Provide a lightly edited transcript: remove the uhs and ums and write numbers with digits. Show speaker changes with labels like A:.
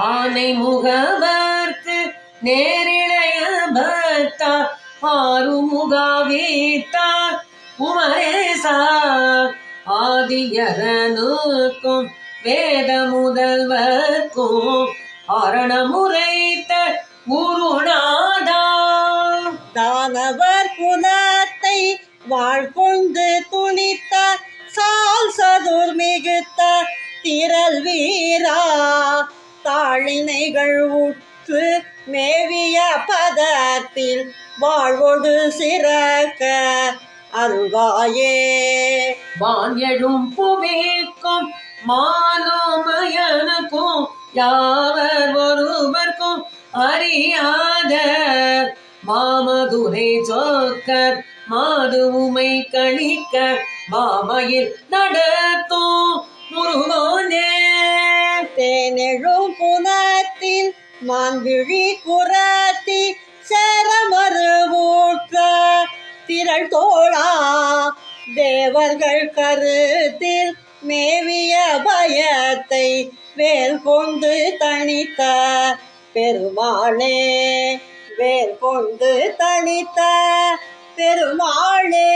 A: ஆனை முகவர்க்கு நேரிழைய பக்தா ஆறுமுகாவீத்தார் குமரேசா ஆதியரனுக்கும் வேத முதல்வர்க்கும் அரணமுறைத்த குருநாதா
B: தானவர் குலத்தை வாழ்கொண்டு துணித்த சால் சதுர் மிகுத்த திரள் வீரா தாழினைகள் உற்று மேவிய பதத்தில் வாழ்வொடு சிறக்க அருள்வாயே
A: வான் எழும் புவிக்கும் மானோமயனுக்கும் யாவர் ஒருவர்க்கும் அறியாத மாமதுரை ஜோக்கர் மாதுமை கணிக்க மாமையில் நடத்தும் முருகனே
B: தேனெழும் புனத்தில் மான்விழி குரத்தி சேரமறு ஊற்ற திரள் தோழா தேவர்கள் கருத்தில் மேவிய பயத்தை வேல் கொண்டு தணித்த பெருமாளே வேல் கொண்டு தணித்த பெருமாளே.